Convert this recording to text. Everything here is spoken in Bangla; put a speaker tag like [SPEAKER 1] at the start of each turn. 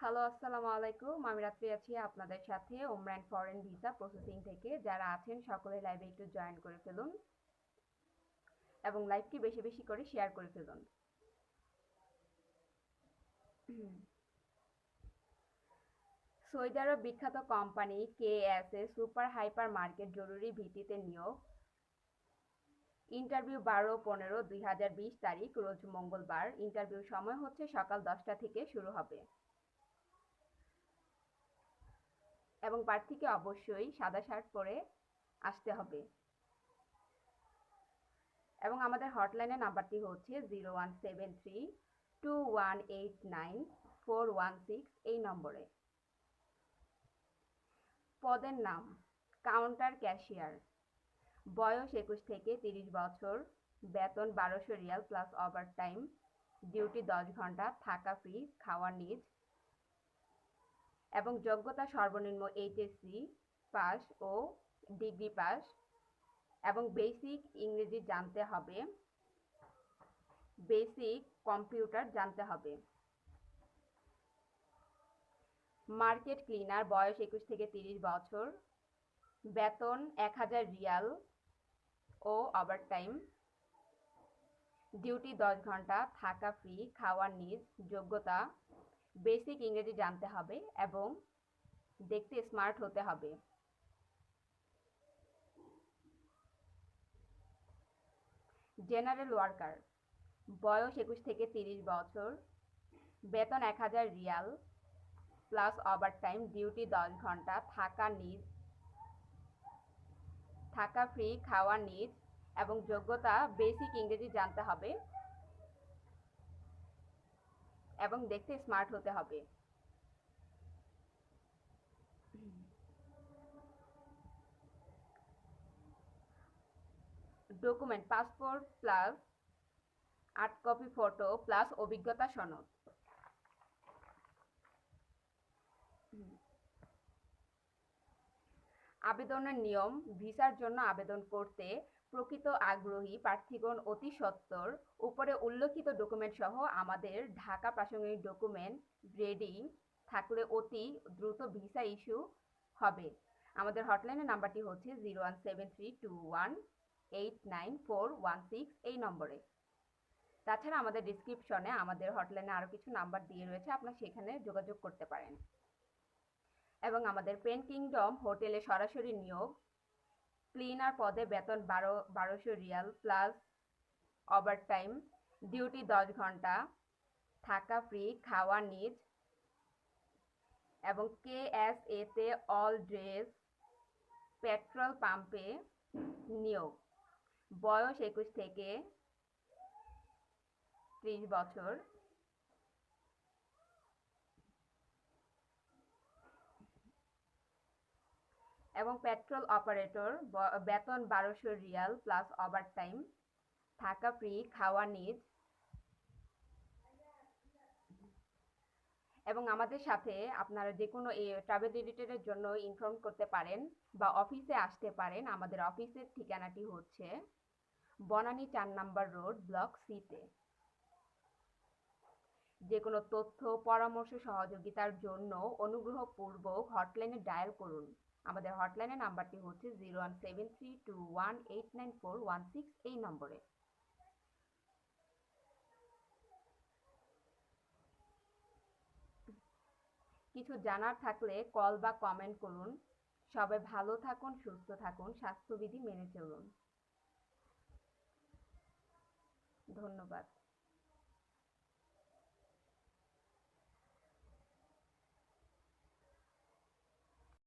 [SPEAKER 1] হ্যালো, আসসালামু আলাইকুম। আমি রাত্রি আছি আপনাদের সাথে ওমরান ফরেন ভিসা প্রসেসিং থেকে। যারা আছেন সকলে লাইভে একটু জয়েন করে ফেলুন এবং লাইভটি বেশি বেশি করে শেয়ার করে ফেলুন। সৌদি আরব বিখ্যাত company KSA super hyper market জরুরি ভিত্তিতে নিয়োগ। ইন্টারভিউ 12-15-2020 তারিখ রোজ মঙ্গলবার। ইন্টারভিউ সময় হচ্ছে সকাল 10টা থেকে শুরু হবে এবং প্রার্থীকে অবশ্যই সাদা শার্ট পরে আসতে হবে। এবং আমাদের হটলাইনের নাম্বারটি হচ্ছে 0173-2189-416 এই নম্বরে। পদের নাম কাউন্টার ক্যাশিয়ার, বয়স 21 থেকে 30 বছর, বেতন 1200 রিয়াল প্লাস ওভারটাইম, ডিউটি 10 ঘন্টা, থাকা ফ্রি, খাওয়া নিজ এবং যোগ্যতা সর্বনিম্ন এইচএসসি পাস ও ডিগ্রি পাস এবং বেসিক ইংরেজি জানতে হবে, বেসিক কম্পিউটার জানতে হবে। মার্কেট ক্লিনার, বয়স 21 থেকে 30 বছর, বেতন 1000 রিয়াল ও ওভারটাইম, ডিউটি 10 ঘন্টা, থাকা ফ্রি, খাওয়া নিজ, যোগ্যতা বেসিক ইংরেজি জানতে হবে এবং দেখতে স্মার্ট হতে হবে। জেনারেল ওয়ার্কার, বয়স 21 থেকে 30 বছর, বেতন 1000 রিয়াল প্লাস ওভারটাইম, ডিউটি 10 ঘন্টা, থাকা ফ্রি, খাওয়া নিজ এবং যোগ্যতা বেসিক ইংরেজি জানতে হবে এবং দেখতে স্মার্ট হতে হবে। Document passport plus 8 copy photo plus অভিজ্ঞতা সনদ। আবেদনের নিয়ম, ভিসার জন্য আবেদন করতে প্রকৃত আগ্রহী প্রার্থীগণ অতি সত্বর উপরে উল্লেখিত ডকুমেন্ট সহ আমাদের ঢাকা প্রাসঙ্গিক ডকুমেন্ট রেডি থাকলে অতি দ্রুত ভিসা ইস্যু হবে। আমাদের হটলাইনের নাম্বারটি হচ্ছে 017321894116 এই নম্বরে। তাছাড়া আমাদের ডিসক্রিপশনে আমাদের হটলাইনে আরও কিছু নাম্বার দিয়ে রয়েছে, আপনারা সেখানে যোগাযোগ করতে পারেন। এবং আমাদের পেন কিংডম হোটেলে সরাসরি নিয়োগ, ক্লিনার পদে বেতন 1200 রিয়াল প্লাস ওভারটাইম, ডিউটি 10 ঘন্টা, থাকা ফ্রি, খাওয়া নিজ এবং কেএসএ তে অল ড্রেস পেট্রোল পাম্পে নিয়োগ, বয়স 21 থেকে 30 বছর, এবং পেট্রোল অপারেটর, বেতন 1200 রিয়াল প্লাস ওভারটাইম, থাকা ফ্রি, খাওয়া নিজ এবং আমাদের সাথে আপনারা যে কোনো ট্রাভেল রিলেটেডের জন্য ইনফর্ম করতে পারেন বা অফিসে আসতে পারেন। আমাদের অফিসের ঠিকানাটি হচ্ছে বনানী 4 নম্বর রোড, ব্লক সিতে। যে কোনো তথ্য, পরামর্শ, সহযোগিতার জন্য অনুগ্রহপূর্বক হটলাইনে ডায়াল করুন। আমাদের হটলাইনের নাম্বারটি হচ্ছে 017321894116 এই নম্বরে। কিছু জানার থাকলে কল বা কমেন্ট করুন। সবাই ভালো থাকুন, সুস্থ থাকুন, স্বাস্থ্যবিধি মেনে চলুন। ধন্যবাদ।